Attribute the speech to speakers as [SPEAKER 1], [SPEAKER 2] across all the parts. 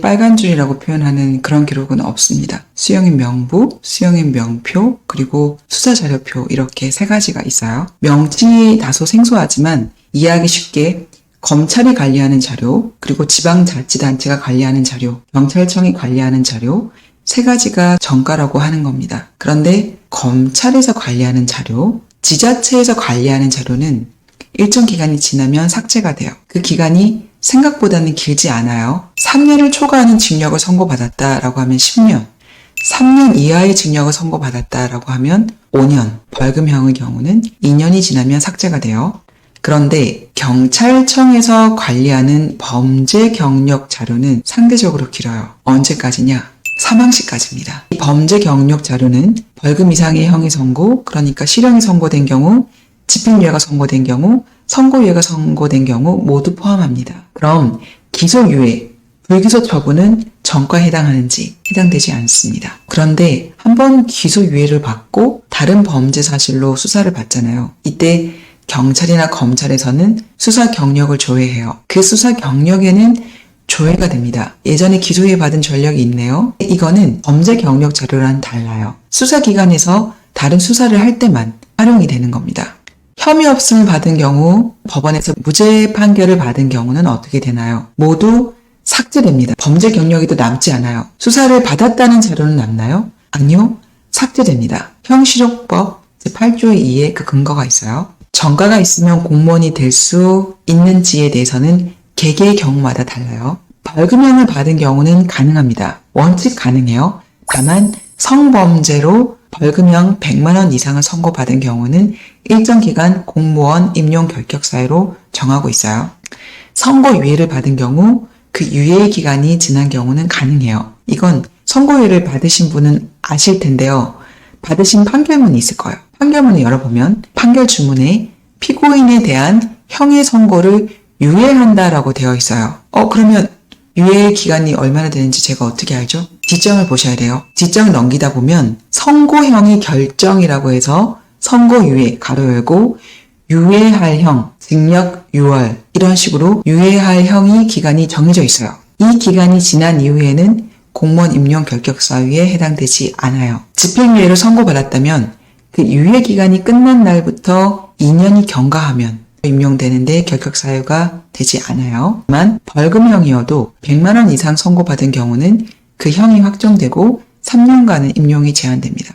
[SPEAKER 1] 빨간 줄이라고 표현하는 그런 기록은 없습니다. 수용인 명부, 수용인 명표, 그리고 수사자료표 이렇게 세 가지가 있어요. 명칭이 다소 생소하지만 이해하기 쉽게 검찰이 관리하는 자료, 그리고 지방자치단체가 관리하는 자료, 경찰청이 관리하는 자료, 세 가지가 정가라고 하는 겁니다. 그런데 검찰에서 관리하는 자료, 지자체에서 관리하는 자료는 일정 기간이 지나면 삭제가 돼요. 그 기간이 생각보다는 길지 않아요. 3년을 초과하는 징역을 선고받았다라고 하면 10년, 3년 이하의 징역을 선고받았다라고 하면 5년, 벌금형의 경우는 2년이 지나면 삭제가 돼요. 그런데 경찰청에서 관리하는 범죄 경력 자료는 상대적으로 길어요. 언제까지냐? 사망시까지입니다. 이 범죄 경력 자료는 벌금 이상의 형이 선고, 그러니까 실형이 선고된 경우, 집행유예가 선고된 경우, 선고유예가 선고된 경우 모두 포함합니다. 그럼 기소유예, 불기소 처분은 전과에 해당하는지 해당되지 않습니다. 그런데 한번 기소유예를 받고 다른 범죄 사실로 수사를 받잖아요. 이때 경찰이나 검찰에서는 수사 경력을 조회해요. 그 수사 경력에는 조회가 됩니다. 예전에 기소유예 받은 전력이 있네요. 이거는 범죄 경력 자료랑 달라요. 수사기관에서 다른 수사를 할 때만 활용이 되는 겁니다. 혐의 없음을 받은 경우, 법원에서 무죄 판결을 받은 경우는 어떻게 되나요? 모두 삭제됩니다. 범죄 경력이 또 남지 않아요. 수사를 받았다는 자료는 남나요? 아니요. 삭제됩니다. 형식이법 제8조의 2에 그 근거가 있어요. 전과가 있으면 공무원이 될 수 있는지에 대해서는 개개의 경우마다 달라요. 벌금형을 받은 경우는 가능합니다. 원칙 가능해요. 다만 성범죄로 벌금형 100만 원 이상을 선고받은 경우는 일정 기간 공무원 임용 결격 사유로 정하고 있어요. 선고유예를 받은 경우 그 유예 기간이 지난 경우는 가능해요. 이건 선고유예를 받으신 분은 아실 텐데요. 받으신 판결문이 있을 거예요. 판결문을 열어보면 판결 주문에 피고인에 대한 형의 선고를 유예한다라고 되어 있어요. 그러면 유예 기간이 얼마나 되는지 제가 어떻게 알죠? 뒷장을 보셔야 돼요. 뒷장을 넘기다 보면 선고형의 결정이라고 해서 선고유예 가로 열고 유예할 형, 징역 6월 이런 식으로 유예할 형의 기간이 정해져 있어요. 이 기간이 지난 이후에는 공무원 임용 결격 사유에 해당되지 않아요. 집행유예를 선고받았다면 그 유예 기간이 끝난 날부터 2년이 경과하면 임용되는데 결격 사유가 되지 않아요. 다만 벌금형이어도 100만 원 이상 선고받은 경우는 그 형이 확정되고 3년간은 임용이 제한됩니다.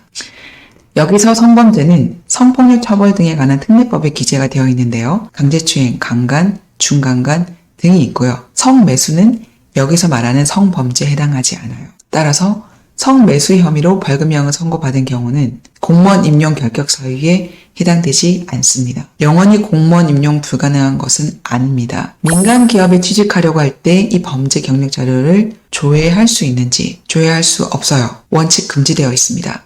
[SPEAKER 1] 여기서 성범죄는 성폭력 처벌 등에 관한 특례법에 기재가 되어 있는데요. 강제추행, 강간, 중강간 등이 있고요. 성매수는 여기서 말하는 성범죄에 해당하지 않아요. 따라서 성매수 혐의로 벌금형을 선고받은 경우는 공무원 임용 결격 사유에 해당되지 않습니다. 영원히 공무원 임용 불가능한 것은 아닙니다. 민간 기업에 취직하려고 할 때 이 범죄 경력 자료를 조회할 수 있는지 조회할 수 없어요. 원칙 금지되어 있습니다.